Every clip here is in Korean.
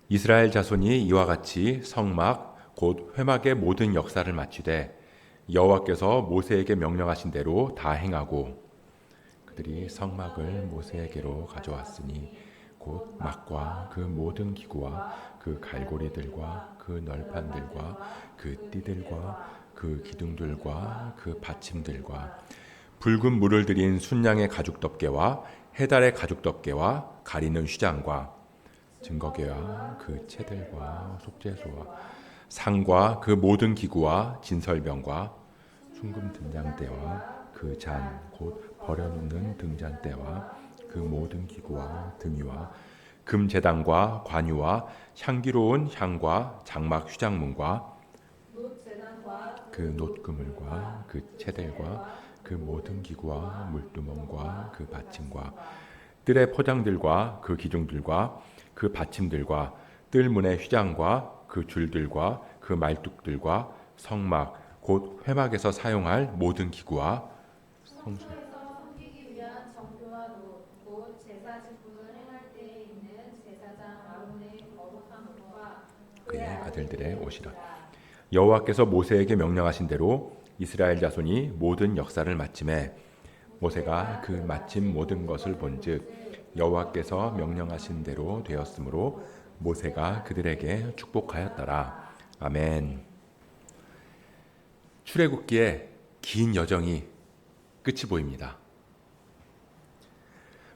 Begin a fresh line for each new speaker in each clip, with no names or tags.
이스라엘 자손이 이와 같이 성막 곧 회막의 모든 역사를 마치되 여호와께서 모세에게 명령하신 대로 다 행하고 그들이 성막을 모세에게로 가져왔으니 곧 막과 그 모든 기구와 그 갈고리들과 그 널판들과 그 띠들과 그 기둥들과 그 받침들과 붉은 물을 들인 순양의 가죽 덮개와 해달의 가죽 덮개와 가리는 휘장과 증거궤와 그 채들과 속죄소와 상과 그 모든 기구와 진설병과 순금 등잔대와 그 잔 곧 버려놓는 등잔대와 그 모든 기구와 등이와 금제단과 관유와 향기로운 향과 장막 휘장문과 그 놋그물과 그 채들과 그 모든 기구와 물두멍과 그 받침과 뜰의 포장들과 그 기둥들과 그 받침들과 뜰문의 휘장과 그 줄들과 그 말뚝들과 성막 곧 회막에서 사용할 모든 기구와 성소
성소에서 섬기기 위한 정교와 곧 제사 직분을 행할 때에 있는 제사장 아론의 거룩한 옷과
그의 아들들의 옷이라. 여호와께서 모세에게 명령하신 대로 이스라엘 자손이 모든 역사를 마침에 모세가 그 마침 모든 것을 본즉 여호와께서 명령하신 대로 되었으므로 모세가 그들에게 축복하였더라. 아멘. 출애굽기의 긴 여정이 끝이 보입니다.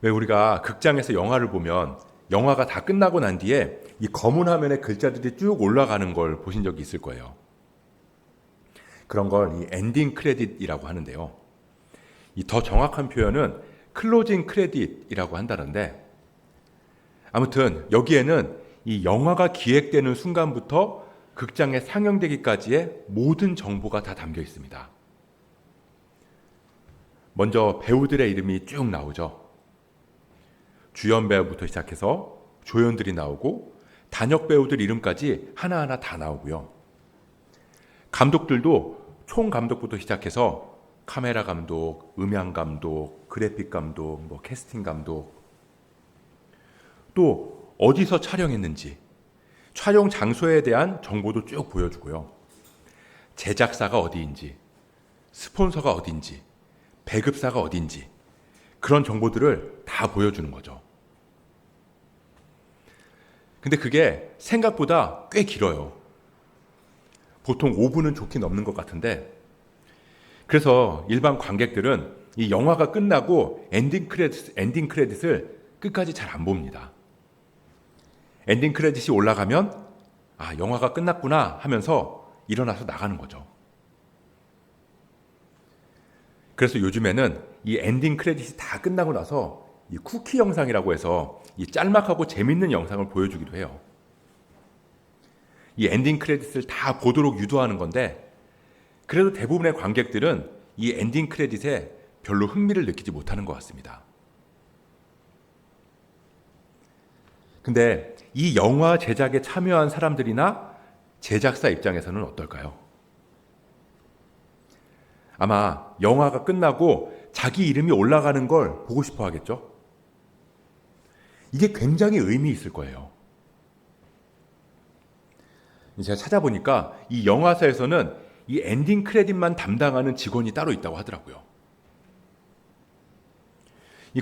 왜 우리가 극장에서 영화를 보면 영화가 다 끝나고 난 뒤에 이 검은 화면에 글자들이 쭉 올라가는 걸 보신 적이 있을 거예요. 그런 걸 이 엔딩 크레딧이라고 하는데요. 이 더 정확한 표현은 클로징 크레딧이라고 한다는데 아무튼 여기에는 이 영화가 기획되는 순간부터 극장에 상영되기까지의 모든 정보가 다 담겨 있습니다. 먼저 배우들의 이름이 쭉 나오죠. 주연 배우부터 시작해서 조연들이 나오고 단역 배우들 이름까지 하나하나 다 나오고요. 감독들도 총 감독부터 시작해서 카메라 감독, 음향 감독, 그래픽 감독, 캐스팅 감독, 또 어디서 촬영했는지, 촬영 장소에 대한 정보도 쭉 보여주고요. 제작사가 어디인지, 스폰서가 어딘지, 배급사가 어딘지 그런 정보들을 다 보여주는 거죠. 근데 그게 생각보다 꽤 길어요. 보통 5분은 좋게 넘는 것 같은데 그래서 일반 관객들은 이 영화가 끝나고 엔딩 크레딧을 끝까지 잘 안 봅니다. 엔딩 크레딧이 올라가면 아, 영화가 끝났구나 하면서 일어나서 나가는 거죠. 그래서 요즘에는 이 엔딩 크레딧이 다 끝나고 나서 이 쿠키 영상이라고 해서 이 짤막하고 재밌는 영상을 보여주기도 해요. 이 엔딩 크레딧을 다 보도록 유도하는 건데 그래도 대부분의 관객들은 이 엔딩 크레딧에 별로 흥미를 느끼지 못하는 것 같습니다. 근데 이 영화 제작에 참여한 사람들이나 제작사 입장에서는 어떨까요? 아마 영화가 끝나고 자기 이름이 올라가는 걸 보고 싶어 하겠죠? 이게 굉장히 의미 있을 거예요. 제가 찾아보니까 이 영화사에서는 이 엔딩 크레딧만 담당하는 직원이 따로 있다고 하더라고요.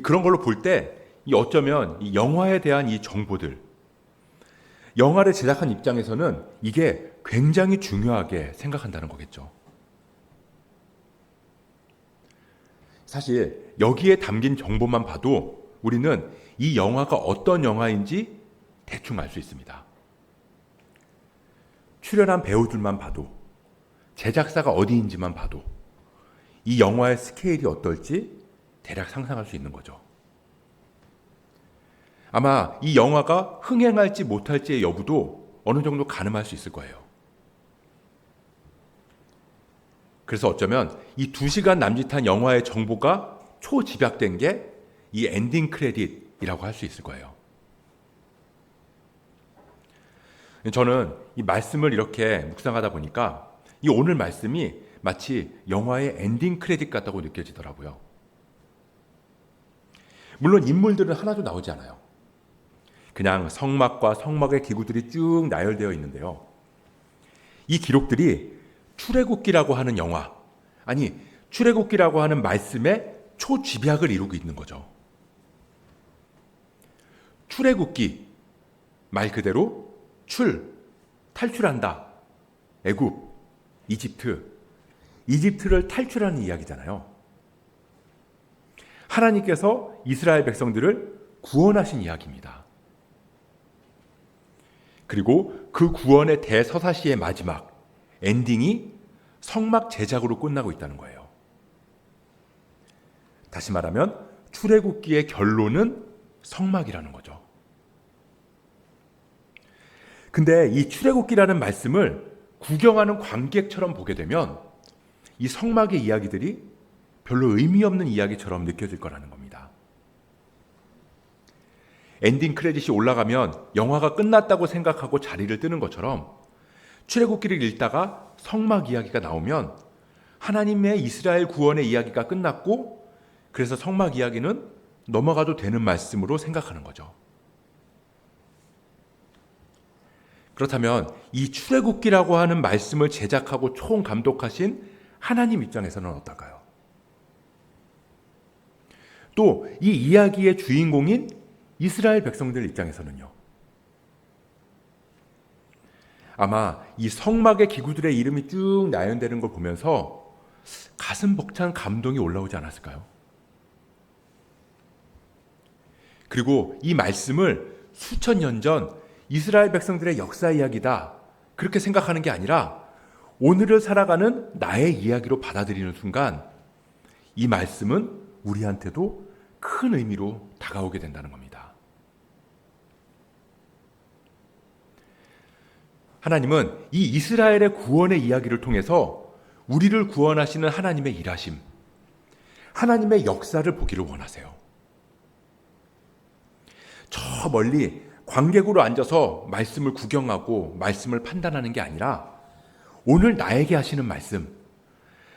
그런 걸로 볼 때 어쩌면 이 영화에 대한 이 정보들, 영화를 제작한 입장에서는 이게 굉장히 중요하게 생각한다는 거겠죠. 사실 여기에 담긴 정보만 봐도 우리는 이 영화가 어떤 영화인지 대충 알 수 있습니다. 출연한 배우들만 봐도, 제작사가 어디인지만 봐도 이 영화의 스케일이 어떨지 대략 상상할 수 있는 거죠. 아마 이 영화가 흥행할지 못할지의 여부도 어느 정도 가늠할 수 있을 거예요. 그래서 어쩌면 이 2시간 남짓한 영화의 정보가 초집약된 게 이 엔딩 크레딧이라고 할 수 있을 거예요. 저는 이 말씀을 이렇게 묵상하다 보니까 이 오늘 말씀이 마치 영화의 엔딩 크레딧 같다고 느껴지더라고요. 물론 인물들은 하나도 나오지 않아요. 그냥 성막과 성막의 기구들이 쭉 나열되어 있는데요. 이 기록들이 출애굽기라고 하는 영화, 아니 출애굽기라고 하는 말씀의 초집약을 이루고 있는 거죠. 출애굽기, 말 그대로 탈출한다. 애굽, 이집트를 탈출하는 이야기잖아요. 하나님께서 이스라엘 백성들을 구원하신 이야기입니다. 그리고 그 구원의 대서사시의 마지막 엔딩이 성막 제작으로 끝나고 있다는 거예요. 다시 말하면 출애굽기의 결론은 성막이라는 거죠. 근데 이 출애굽기라는 말씀을 구경하는 관객처럼 보게 되면 이 성막의 이야기들이 별로 의미 없는 이야기처럼 느껴질 거라는 겁니다. 엔딩 크레딧이 올라가면 영화가 끝났다고 생각하고 자리를 뜨는 것처럼 출애굽기를 읽다가 성막 이야기가 나오면 하나님의 이스라엘 구원의 이야기가 끝났고 그래서 성막 이야기는 넘어가도 되는 말씀으로 생각하는 거죠. 그렇다면 이 출애굽기라고 하는 말씀을 제작하고 총감독하신 하나님 입장에서는 어떨까요? 또 이 이야기의 주인공인 이스라엘 백성들 입장에서는요. 아마 이 성막의 기구들의 이름이 쭉 나열되는 걸 보면서 가슴 벅찬 감동이 올라오지 않았을까요? 그리고 이 말씀을 수천 년 전 이스라엘 백성들의 역사 이야기다 그렇게 생각하는 게 아니라 오늘을 살아가는 나의 이야기로 받아들이는 순간 이 말씀은 우리한테도 큰 의미로 다가오게 된다는 겁니다. 하나님은 이 이스라엘의 구원의 이야기를 통해서 우리를 구원하시는 하나님의 일하심, 하나님의 역사를 보기를 원하세요. 저 멀리 관객으로 앉아서 말씀을 구경하고 말씀을 판단하는 게 아니라 오늘 나에게 하시는 말씀,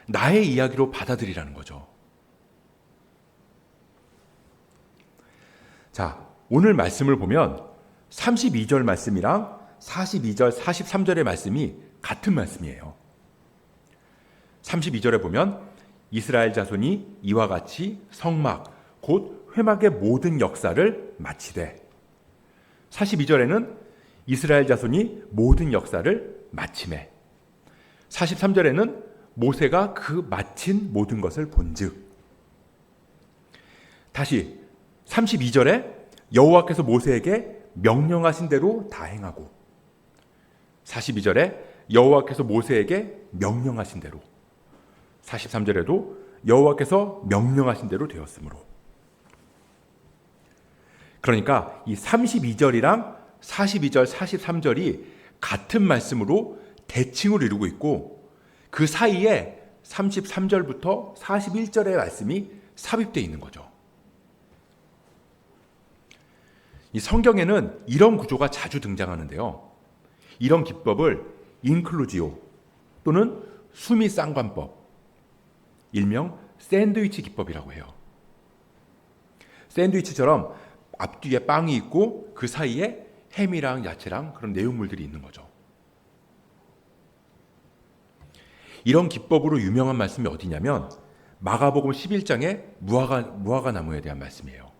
나의 이야기로 받아들이라는 거죠. 자, 오늘 말씀을 보면 32절 말씀이랑 42절, 43절의 말씀이 같은 말씀이에요. 32절에 보면 이스라엘 자손이 이와 같이 성막, 곧 회막의 모든 역사를 마치되 42절에는 이스라엘 자손이 모든 역사를 마치매 43절에는 모세가 그 마친 모든 것을 본즉 다시 32절에 여호와께서 모세에게 명령하신 대로 다 행하고 42절에 여호와께서 모세에게 명령하신 대로 43절에도 여호와께서 명령하신 대로 되었으므로 그러니까 이 32절이랑 42절, 43절이 같은 말씀으로 대칭을 이루고 있고 그 사이에 33절부터 41절의 말씀이 삽입되어 있는 거죠. 이 성경에는 이런 구조가 자주 등장하는데요. 이런 기법을 인클루지오 또는 수미 쌍관법, 일명 샌드위치 기법이라고 해요. 샌드위치처럼 앞뒤에 빵이 있고 그 사이에 햄이랑 야채랑 그런 내용물들이 있는 거죠. 이런 기법으로 유명한 말씀이 어디냐면 마가복음 11장의 무화과 나무에 대한 말씀이에요.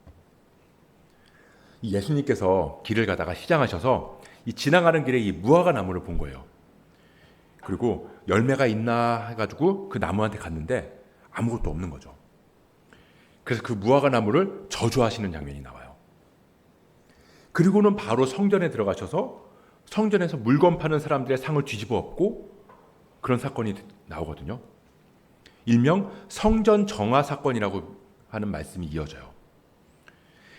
예수님께서 길을 가다가 시장하셔서 이 지나가는 길에 이 무화과 나무를 본 거예요. 그리고 열매가 있나 해가지고 그 나무한테 갔는데 아무것도 없는 거죠. 그래서 그 무화과 나무를 저주하시는 장면이 나와요. 그리고는 바로 성전에 들어가셔서 성전에서 물건 파는 사람들의 상을 뒤집어 엎고 그런 사건이 나오거든요. 일명 성전 정화 사건이라고 하는 말씀이 이어져요.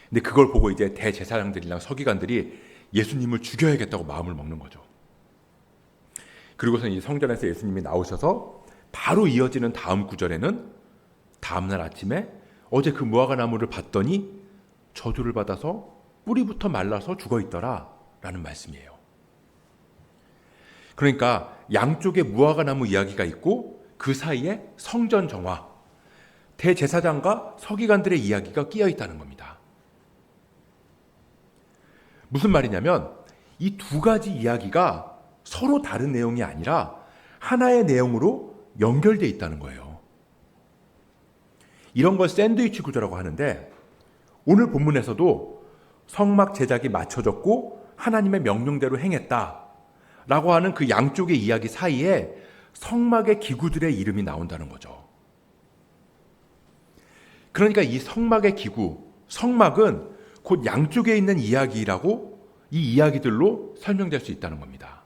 근데 그걸 보고 이제 대제사장들이랑 서기관들이 예수님을 죽여야겠다고 마음을 먹는 거죠. 그리고서 이 성전에서 예수님이 나오셔서 바로 이어지는 다음 구절에는 다음날 아침에 어제 그 무화과 나무를 봤더니 저주를 받아서 뿌리부터 말라서 죽어있더라 라는 말씀이에요. 그러니까 양쪽에 무화과 나무 이야기가 있고 그 사이에 성전 정화, 대제사장과 서기관들의 이야기가 끼어 있다는 겁니다. 무슨 말이냐면 이 두 가지 이야기가 서로 다른 내용이 아니라 하나의 내용으로 연결되어 있다는 거예요. 이런 걸 샌드위치 구조라고 하는데 오늘 본문에서도 성막 제작이 맞춰졌고 하나님의 명령대로 행했다라고 하는 그 양쪽의 이야기 사이에 성막의 기구들의 이름이 나온다는 거죠. 그러니까 이 성막의 기구, 성막은 곧 양쪽에 있는 이야기라고 이 이야기들로 설명될 수 있다는 겁니다.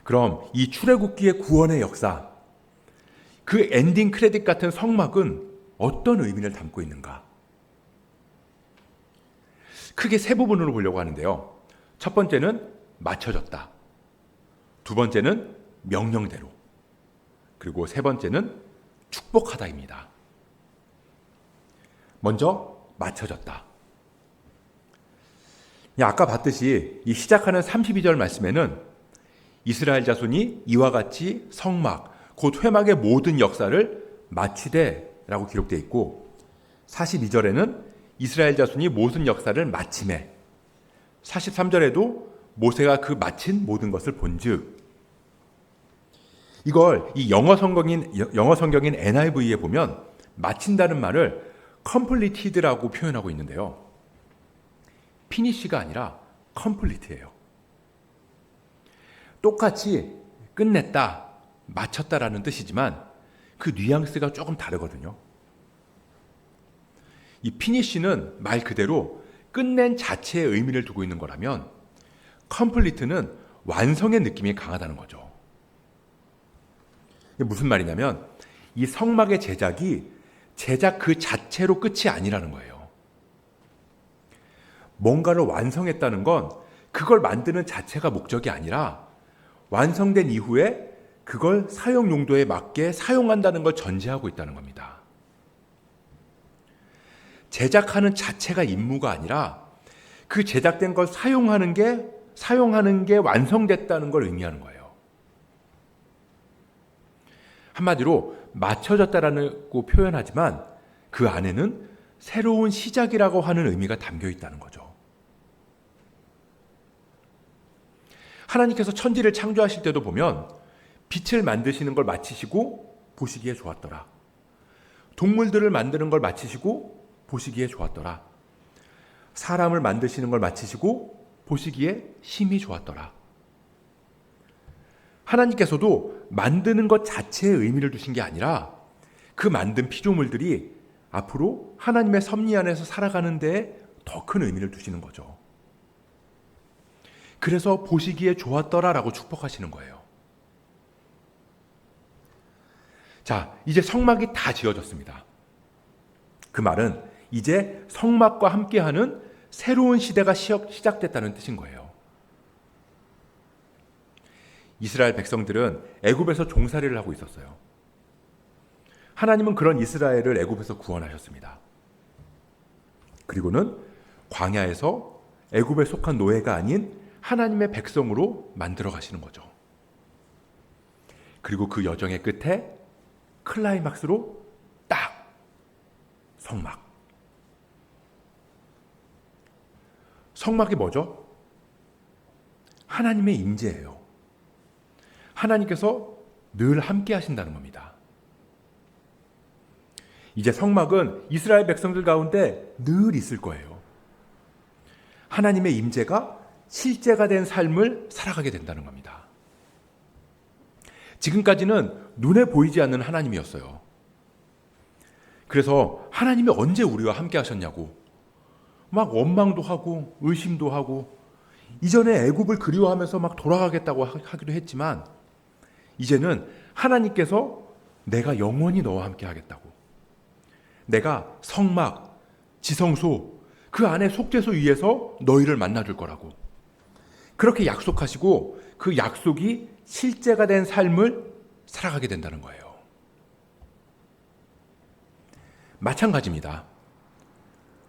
그럼 이 출애굽기의 구원의 역사, 그 엔딩 크레딧 같은 성막은 어떤 의미를 담고 있는가? 크게 세 부분으로 보려고 하는데요. 첫 번째는 맞춰졌다. 두 번째는 명령대로. 그리고 세 번째는 축복하다입니다. 먼저 맞춰졌다. 아까 봤듯이 이 시작하는 32절 말씀에는 이스라엘 자손이 이와 같이 성막, 곧 회막의 모든 역사를 마치되라고 기록되어 있고 42절에는 이스라엘 자손이 모든 역사를 마침해 43절에도 모세가 그 마친 모든 것을 본즉 이걸 이 영어 성경인 NIV에 보면 마친다는 말을 completed라고 표현하고 있는데요. finish가 아니라 complete예요. 똑같이 끝냈다, 마쳤다라는 뜻이지만 그 뉘앙스가 조금 다르거든요. 이 finish는 말 그대로 끝낸 자체의 의미를 두고 있는 거라면 complete는 완성의 느낌이 강하다는 거죠. 이게 무슨 말이냐면 이 성막의 제작이 제작 그 자체로 끝이 아니라는 거예요. 뭔가를 완성했다는 건 그걸 만드는 자체가 목적이 아니라 완성된 이후에 그걸 사용 용도에 맞게 사용한다는 걸 전제하고 있다는 겁니다. 제작하는 자체가 임무가 아니라 그 제작된 걸 사용하는 게 완성됐다는 걸 의미하는 거예요. 한마디로 맞춰졌다라고 표현하지만 그 안에는 새로운 시작이라고 하는 의미가 담겨 있다는 거죠. 하나님께서 천지를 창조하실 때도 보면 빛을 만드시는 걸 마치시고 보시기에 좋았더라. 동물들을 만드는 걸 마치시고 보시기에 좋았더라. 사람을 만드시는 걸 마치시고 보시기에 심히 좋았더라. 하나님께서도 만드는 것 자체에 의미를 두신 게 아니라 그 만든 피조물들이 앞으로 하나님의 섭리 안에서 살아가는 데에 더 큰 의미를 두시는 거죠. 그래서 보시기에 좋았더라라고 축복하시는 거예요. 자, 이제 성막이 다 지어졌습니다. 그 말은 이제 성막과 함께하는 새로운 시대가 시작됐다는 뜻인 거예요. 이스라엘 백성들은 애굽에서 종살이를 하고 있었어요. 하나님은 그런 이스라엘을 애굽에서 구원하셨습니다. 그리고는 광야에서 애굽에 속한 노예가 아닌 하나님의 백성으로 만들어 가시는 거죠. 그리고 그 여정의 끝에 클라이막스로 딱 성막. 성막이 뭐죠? 하나님의 임재예요. 하나님께서 늘 함께 하신다는 겁니다. 이제 성막은 이스라엘 백성들 가운데 늘 있을 거예요. 하나님의 임재가 실제가 된 삶을 살아가게 된다는 겁니다. 지금까지는 눈에 보이지 않는 하나님이었어요. 그래서 하나님이 언제 우리와 함께 하셨냐고 막 원망도 하고 의심도 하고 이전에 애굽을 그리워하면서 막 돌아가겠다고 하기도 했지만 이제는 하나님께서 내가 영원히 너와 함께 하겠다고, 내가 성막, 지성소, 그 안에 속죄소 위에서 너희를 만나줄 거라고 그렇게 약속하시고 그 약속이 실제가 된 삶을 살아가게 된다는 거예요. 마찬가지입니다.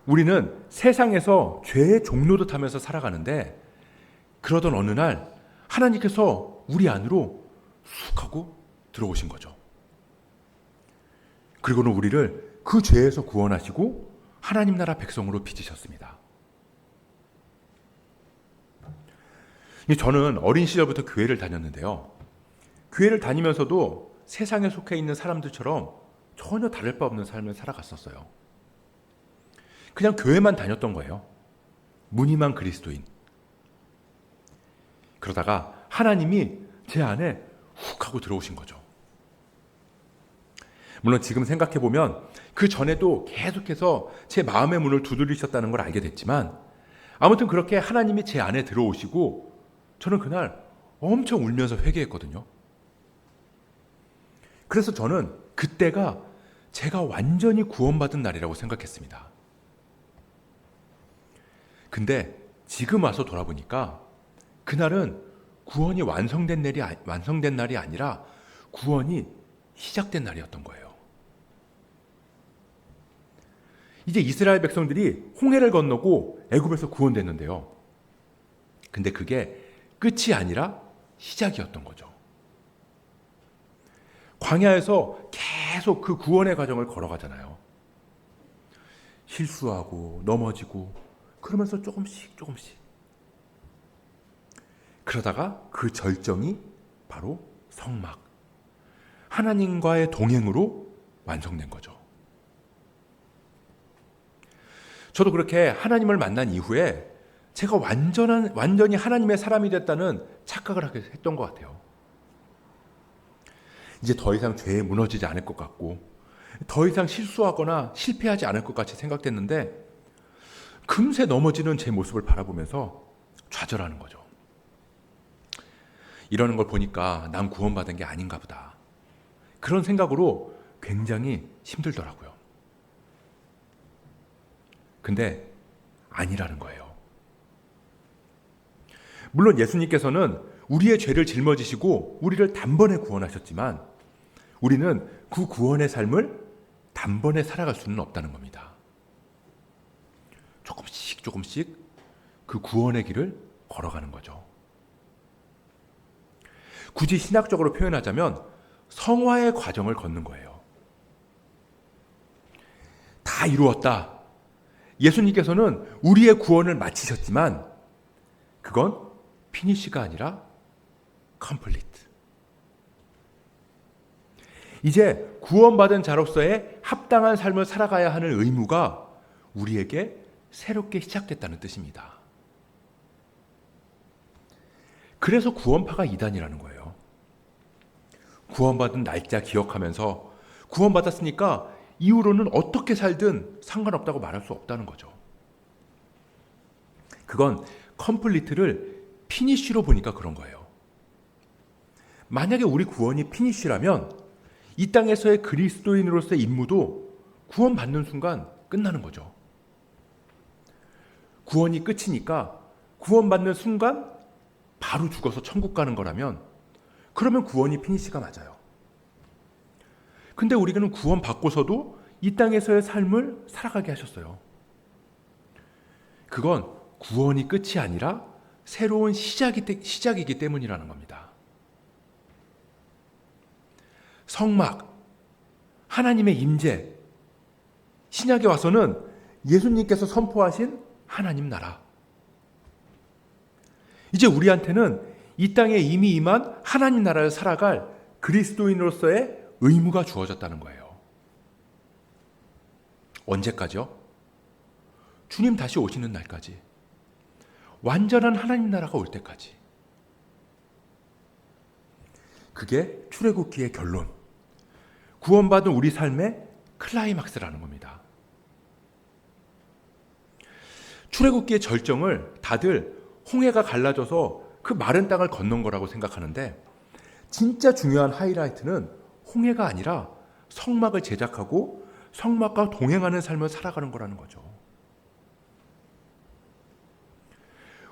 우리는 세상에서 죄의 종노릇 하면서 살아가는데 그러던 어느 날 하나님께서 우리 안으로 쑥 하고 들어오신 거죠. 그리고는 우리를 그 죄에서 구원하시고 하나님 나라 백성으로 빚으셨습니다. 저는 어린 시절부터 교회를 다녔는데요. 교회를 다니면서도 세상에 속해 있는 사람들처럼 전혀 다를 바 없는 삶을 살아갔었어요. 그냥 교회만 다녔던 거예요. 무늬만 그리스도인. 그러다가 하나님이 제 안에 훅 하고 들어오신 거죠. 물론 지금 생각해보면 그 전에도 계속해서 제 마음의 문을 두드리셨다는 걸 알게 됐지만 아무튼 그렇게 하나님이 제 안에 들어오시고 저는 그날 엄청 울면서 회개했거든요. 그래서 저는 그때가 제가 완전히 구원받은 날이라고 생각했습니다. 근데 지금 와서 돌아보니까 그날은 구원이 완성된 날이 아니라 구원이 시작된 날이었던 거예요. 이제 이스라엘 백성들이 홍해를 건너고 애굽에서 구원됐는데요. 근데 그게 끝이 아니라 시작이었던 거죠. 광야에서 계속 그 구원의 과정을 걸어가잖아요. 실수하고 넘어지고 그러면서 조금씩 그러다가 그 절정이 바로 성막, 하나님과의 동행으로 완성된 거죠. 저도 그렇게 하나님을 만난 이후에 제가 완전히 하나님의 사람이 됐다는 착각을 하게 했던 것 같아요. 이제 더 이상 죄에 무너지지 않을 것 같고 더 이상 실수하거나 실패하지 않을 것 같이 생각됐는데 금세 넘어지는 제 모습을 바라보면서 좌절하는 거죠. 이러는 걸 보니까 난 구원받은 게 아닌가 보다. 그런 생각으로 굉장히 힘들더라고요. 근데 아니라는 거예요. 물론 예수님께서는 우리의 죄를 жил머지시고 우리를 단번에 구원하셨지만 우리는 그 구원의 삶을 단번에 살아갈 수는 없다는 겁니다. 조금씩 그 구원의 길을 걸어가는 거죠. 굳이 신학적으로 표현하자면 성화의 과정을 걷는 거예요. 다 이루었다. 예수님께서는 우리의 구원을 마치셨지만 그건 피니시가 아니라 컴플리트. 이제 구원받은 자로서의 합당한 삶을 살아가야 하는 의무가 우리에게 새롭게 시작됐다는 뜻입니다. 그래서 구원파가 이단이라는 거예요. 구원받은 날짜 기억하면서 구원받았으니까 이후로는 어떻게 살든 상관없다고 말할 수 없다는 거죠. 그건 컴플리트를 피니쉬로 보니까 그런 거예요. 만약에 우리 구원이 피니쉬라면 이 땅에서의 그리스도인으로서의 임무도 구원받는 순간 끝나는 거죠. 구원이 끝이니까 구원받는 순간 바로 죽어서 천국 가는 거라면 그러면 구원이 피니시가 맞아요. 근데 우리는 구원 받고서도 이 땅에서의 삶을 살아가게 하셨어요. 그건 구원이 끝이 아니라 새로운 시작이기 때문이라는 겁니다. 성막, 하나님의 임재, 신약에 와서는 예수님께서 선포하신 하나님 나라. 이제 우리한테는 이 땅에 이미 임한 하나님 나라를 살아갈 그리스도인으로서의 의무가 주어졌다는 거예요. 언제까지요? 주님 다시 오시는 날까지. 완전한 하나님 나라가 올 때까지. 그게 출애굽기의 결론. 구원받은 우리 삶의 클라이막스라는 겁니다. 출애굽기의 절정을 다들 홍해가 갈라져서 그 마른 땅을 건넌 거라고 생각하는데 진짜 중요한 하이라이트는 홍해가 아니라 성막을 제작하고 성막과 동행하는 삶을 살아가는 거라는 거죠.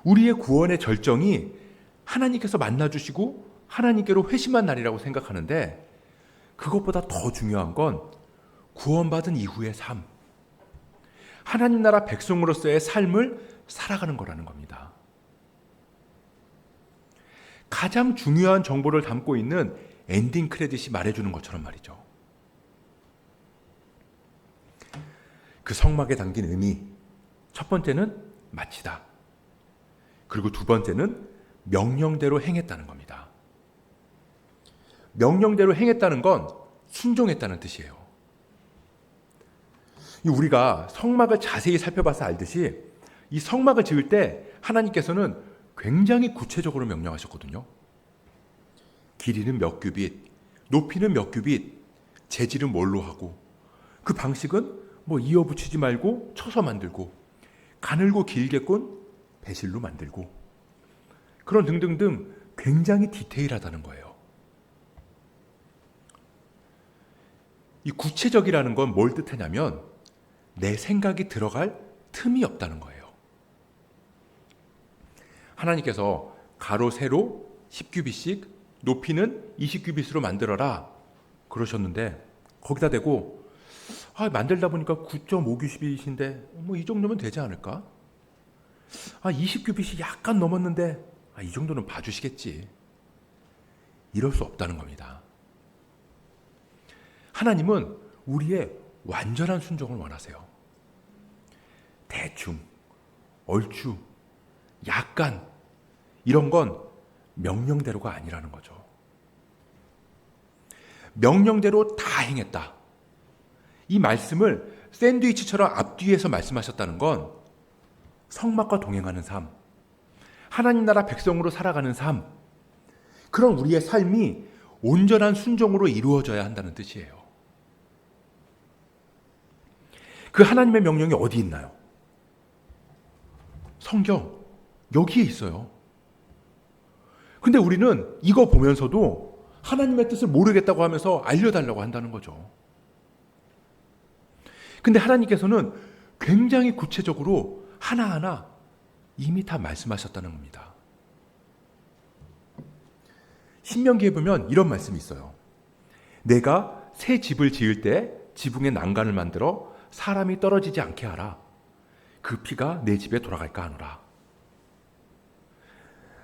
우리의 구원의 절정이 하나님께서 만나주시고 하나님께로 회심한 날이라고 생각하는데 그것보다 더 중요한 건 구원받은 이후의 삶, 하나님 나라 백성으로서의 삶을 살아가는 거라는 겁니다. 가장 중요한 정보를 담고 있는 엔딩 크레딧이 말해주는 것처럼 말이죠. 그 성막에 담긴 의미, 첫 번째는 마치다. 그리고 두 번째는 명령대로 행했다는 겁니다. 명령대로 행했다는 건 순종했다는 뜻이에요. 우리가 성막을 자세히 살펴봐서 알듯이 이 성막을 지을 때 하나님께서는 굉장히 구체적으로 명령하셨거든요. 길이는 몇 규빗, 높이는 몇 규빗, 재질은 뭘로 하고, 그 방식은 뭐 이어붙이지 말고 쳐서 만들고, 가늘고 길게 꼰 배실로 만들고, 그런 등등등 굉장히 디테일하다는 거예요. 이 구체적이라는 건 뭘 뜻하냐면 내 생각이 들어갈 틈이 없다는 거예요. 하나님께서 가로 세로 10규빗씩, 높이는 20규빗으로 만들어라 그러셨는데 거기다 대고 만들다 보니까 9.5규빗인데 뭐 이 정도면 되지 않을까? 20규빗이 약간 넘었는데 이 정도는 봐주시겠지. 이럴 수 없다는 겁니다. 하나님은 우리의 완전한 순종을 원하세요. 대충, 얼추, 약간 이런 건 명령대로가 아니라는 거죠. 명령대로 다 행했다. 이 말씀을 샌드위치처럼 앞뒤에서 말씀하셨다는 건 성막과 동행하는 삶, 하나님 나라 백성으로 살아가는 삶, 그런 우리의 삶이 온전한 순종으로 이루어져야 한다는 뜻이에요. 그 하나님의 명령이 어디 있나요? 성경, 여기에 있어요. 근데 우리는 이거 보면서도 하나님의 뜻을 모르겠다고 하면서 알려달라고 한다는 거죠. 근데 하나님께서는 굉장히 구체적으로 하나하나 이미 다 말씀하셨다는 겁니다. 신명기에 보면 이런 말씀이 있어요. 내가 새 집을 지을 때 지붕에 난간을 만들어 사람이 떨어지지 않게 하라. 그 피가 내 집에 돌아갈까 하노라.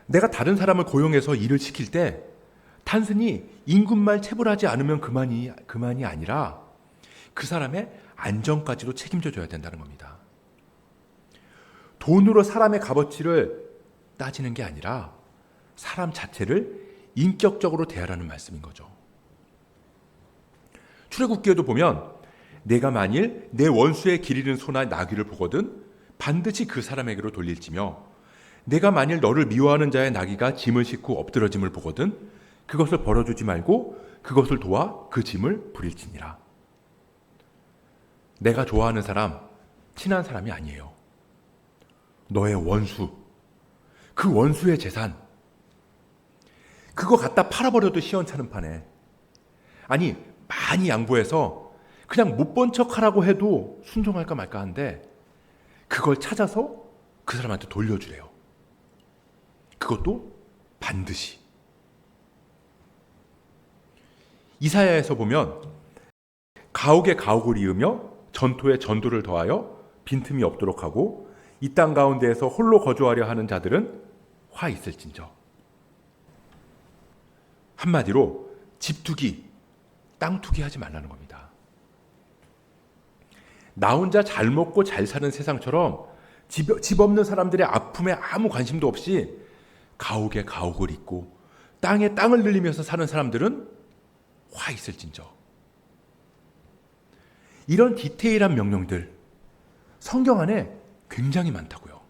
내가 다른 사람을 고용해서 일을 시킬 때 단순히 임금만 체불하지 않으면 그만이 아니라 그 사람의 안전까지도 책임져 줘야 된다는 겁니다. 돈으로 사람의 값어치를 따지는 게 아니라 사람 자체를 인격적으로 대하라는 말씀인 거죠. 출애굽기에도 보면 내가 만일 내 원수의 길 잃은 소나 나귀를 보거든 반드시 그 사람에게로 돌릴지며 내가 만일 너를 미워하는 자의 나귀가 짐을 싣고 엎드러짐을 보거든 그것을 벌어주지 말고 그것을 도와 그 짐을 부릴지니라. 내가 좋아하는 사람, 친한 사람이 아니에요. 너의 원수, 그 원수의 재산, 그거 갖다 팔아버려도 시원찮은 판에, 아니 많이 양보해서 그냥 못 본 척하라고 해도 순종할까 말까 하는데 그걸 찾아서 그 사람한테 돌려주래요. 그것도 반드시. 이사야에서 보면 가옥에 가옥을 이으며 전토에 전도를 더하여 빈틈이 없도록 하고 이 땅 가운데에서 홀로 거주하려 하는 자들은 화 있을진저. 한마디로 집 투기, 땅 투기 하지 말라는 겁니다. 나 혼자 잘 먹고 잘 사는 세상처럼 집 없는 사람들의 아픔에 아무 관심도 없이 가옥에 가옥을 잇고 땅에 땅을 늘리면서 사는 사람들은 화 있을진저. 이런 디테일한 명령들 성경 안에 굉장히 많다고요.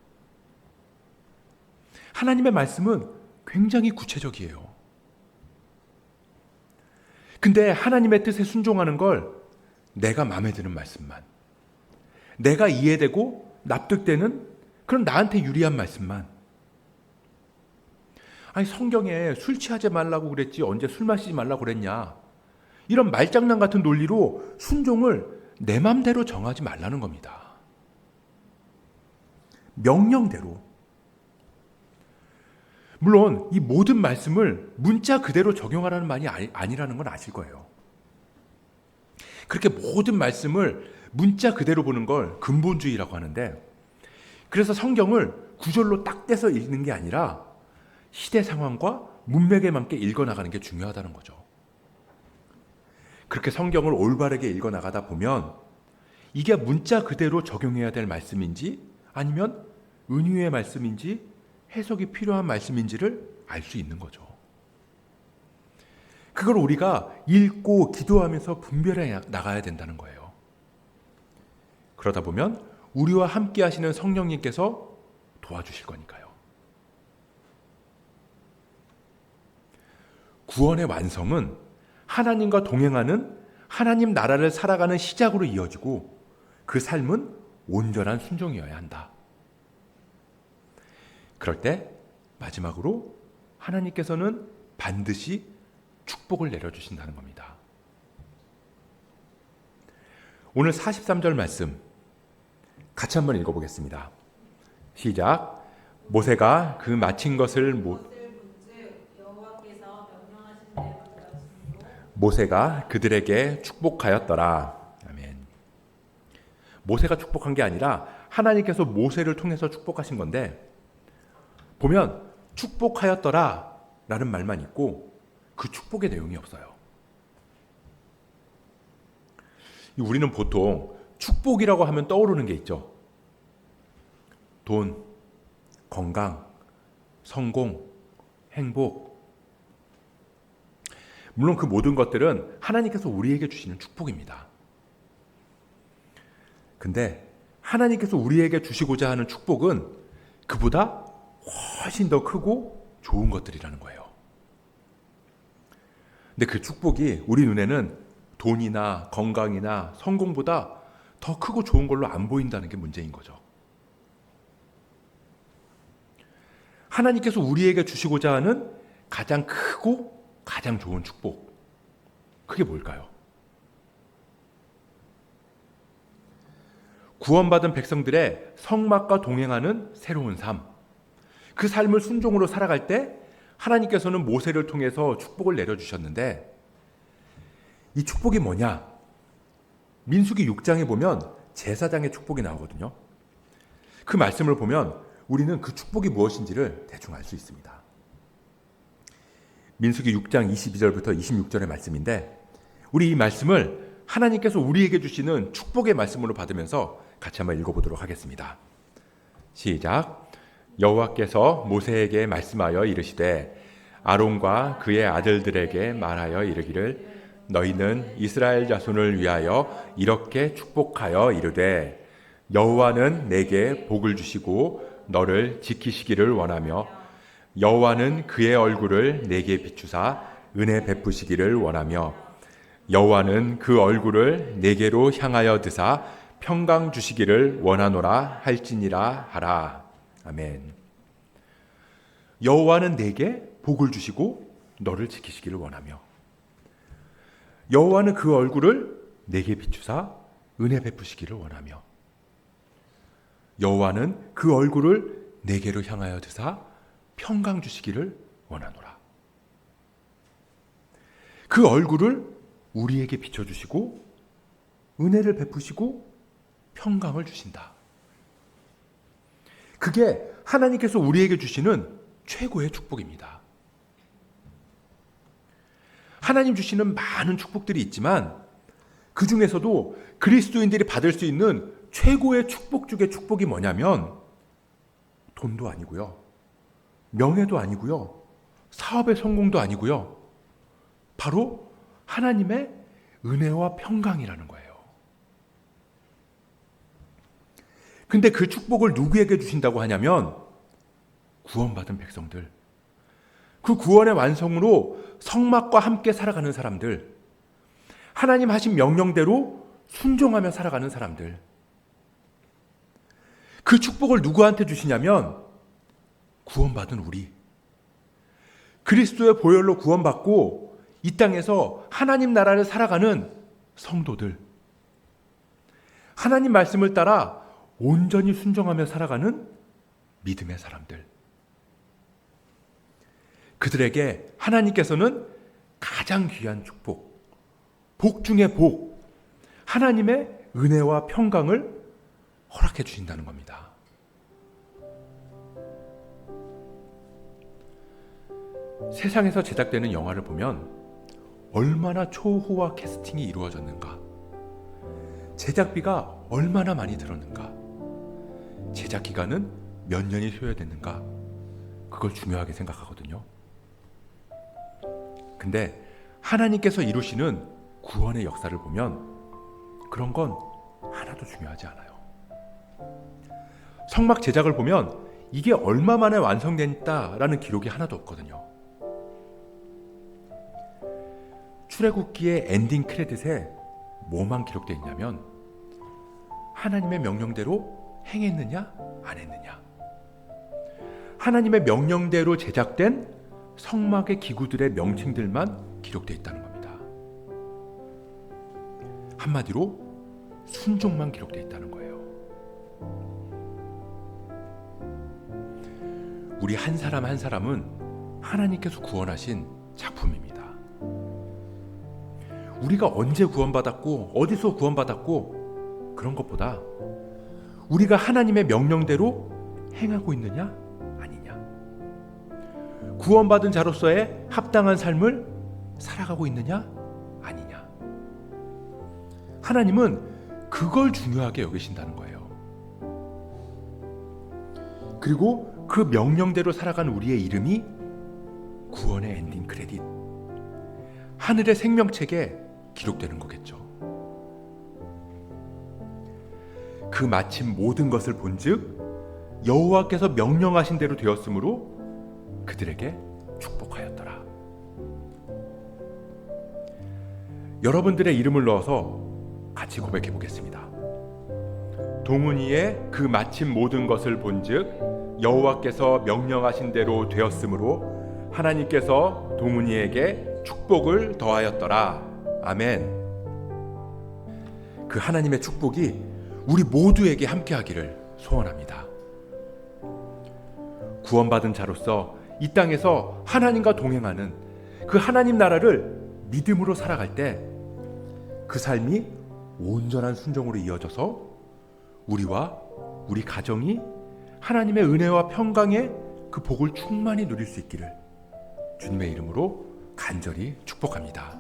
하나님의 말씀은 굉장히 구체적이에요. 근데 하나님의 뜻에 순종하는 걸 내가 마음에 드는 말씀만, 내가 이해되고 납득되는 그런 나한테 유리한 말씀만. 아니 성경에 술 취하지 말라고 그랬지 언제 술 마시지 말라고 그랬냐. 이런 말장난 같은 논리로 순종을 내 맘대로 정하지 말라는 겁니다. 명령대로. 물론 이 모든 말씀을 문자 그대로 적용하라는 말이 아니라는 건 아실 거예요. 그렇게 모든 말씀을 문자 그대로 보는 걸 근본주의라고 하는데, 그래서 성경을 구절로 딱 떼서 읽는 게 아니라 시대 상황과 문맥에 맞게 읽어나가는 게 중요하다는 거죠. 그렇게 성경을 올바르게 읽어나가다 보면 이게 문자 그대로 적용해야 될 말씀인지 아니면 은유의 말씀인지 해석이 필요한 말씀인지를 알 수 있는 거죠. 그걸 우리가 읽고 기도하면서 분별해 나가야 된다는 거예요. 그러다 보면 우리와 함께 하시는 성령님께서 도와주실 거니까요. 구원의 완성은 하나님과 동행하는 하나님 나라를 살아가는 시작으로 이어지고 그 삶은 온전한 순종이어야 한다. 그럴 때 마지막으로 하나님께서는 반드시 축복을 내려주신다는 겁니다. 오늘 43절 말씀 같이 한번 읽어보겠습니다. 시작. 모세가 그 마친 것을 모세가 그들에게 축복하였더라. 아멘. 모세가 축복한 게 아니라 하나님께서 모세를 통해서 축복하신 건데 보면 축복하였더라 라는 말만 있고 그 축복의 내용이 없어요. 우리는 보통 축복이라고 하면 떠오르는 게 있죠. 돈, 건강, 성공, 행복. 물론 그 모든 것들은 하나님께서 우리에게 주시는 축복입니다. 근데 하나님께서 우리에게 주시고자 하는 축복은 그보다 훨씬 더 크고 좋은 것들이라는 거예요. 근데 그 축복이 우리 눈에는 돈이나 건강이나 성공보다 더 크고 좋은 걸로 안 보인다는 게 문제인 거죠. 하나님께서 우리에게 주시고자 하는 가장 크고 가장 좋은 축복, 그게 뭘까요? 구원받은 백성들의 성막과 동행하는 새로운 삶, 그 삶을 순종으로 살아갈 때 하나님께서는 모세를 통해서 축복을 내려주셨는데 이 축복이 뭐냐? 민수기 6장에 보면 제사장의 축복이 나오거든요. 그 말씀을 보면 우리는 그 축복이 무엇인지를 대충 알 수 있습니다. 민수기 6장 22절부터 26절의 말씀인데 우리 이 말씀을 하나님께서 우리에게 주시는 축복의 말씀으로 받으면서 같이 한번 읽어보도록 하겠습니다. 시작. 여호와께서 모세에게 말씀하여 이르시되 아론과 그의 아들들에게 말하여 이르기를 너희는 이스라엘 자손을 위하여 이렇게 축복하여 이르되 여호와는 내게 복을 주시고 너를 지키시기를 원하며 여호와는 그의 얼굴을 내게 비추사 은혜 베푸시기를 원하며 여호와는 그 얼굴을 내게로 향하여 드사 평강 주시기를 원하노라 할지니라 하라. 아멘. 여호와는 내게 복을 주시고 너를 지키시기를 원하며 여호와는 그 얼굴을 내게 비추사 은혜 베푸시기를 원하며 여호와는 그 얼굴을 내게로 향하여 드사 평강 주시기를 원하노라. 그 얼굴을 우리에게 비춰주시고 은혜를 베푸시고 평강을 주신다. 그게 하나님께서 우리에게 주시는 최고의 축복입니다. 하나님 주시는 많은 축복들이 있지만 그 중에서도 그리스도인들이 받을 수 있는 최고의 축복 중에 축복이 뭐냐면 돈도 아니고요. 명예도 아니고요. 사업의 성공도 아니고요. 바로 하나님의 은혜와 평강이라는 거예요. 근데 그 축복을 누구에게 주신다고 하냐면 구원받은 백성들, 그 구원의 완성으로 성막과 함께 살아가는 사람들, 하나님 하신 명령대로 순종하며 살아가는 사람들, 그 축복을 누구한테 주시냐면 구원받은 우리, 그리스도의 보혈로 구원받고 이 땅에서 하나님 나라를 살아가는 성도들, 하나님 말씀을 따라 온전히 순종하며 살아가는 믿음의 사람들, 그들에게 하나님께서는 가장 귀한 축복, 복 중의 복, 하나님의 은혜와 평강을 허락해 주신다는 겁니다. 세상에서 제작되는 영화를 보면 얼마나 초호화 캐스팅이 이루어졌는가. 제작비가 얼마나 많이 들었는가, 제작 기간은 몇 년이 소요됐는가, 그걸 중요하게 생각하거든요. 근데 하나님께서 이루시는 구원의 역사를 보면 그런 건 하나도 중요하지 않아요. 성막 제작을 보면 이게 얼마 만에 완성됐다라는 기록이 하나도 없거든요. 출애굽기의 엔딩 크레딧에 뭐만 기록되어 있냐면 하나님의 명령대로 행했느냐 안 했느냐, 하나님의 명령대로 제작된 성막의 기구들의 명칭들만 기록되어 있다는 겁니다. 한마디로 순종만 기록되어 있다는 거예요. 우리 한 사람 한 사람은 하나님께서 구원하신 작품입니다. 우리가 언제 구원받았고 어디서 구원받았고 그런 것보다 우리가 하나님의 명령대로 행하고 있느냐 아니냐, 구원받은 자로서의 합당한 삶을 살아가고 있느냐 아니냐, 하나님은 그걸 중요하게 여기신다는 거예요. 그리고 그 명령대로 살아간 우리의 이름이 구원의 엔딩 크레딧, 하늘의 생명책에 기록되는 거겠죠. 그 마침 모든 것을 본즉 여호와께서 명령하신 대로 되었으므로 그들에게 축복하였더라. 여러분들의 이름을 넣어서 같이 고백해 보겠습니다. 동은이의 그 마침 모든 것을 본즉 여호와께서 명령하신 대로 되었으므로 하나님께서 동은이에게 축복을 더하였더라. 아멘. 그 하나님의 축복이 우리 모두에게 함께하기를 소원합니다. 구원받은 자로서 이 땅에서 하나님과 동행하는 그 하나님 나라를 믿음으로 살아갈 때 그 삶이 온전한 순종으로 이어져서 우리와 우리 가정이 하나님의 은혜와 평강의 그 복을 충만히 누릴 수 있기를 주님의 이름으로 간절히 축복합니다.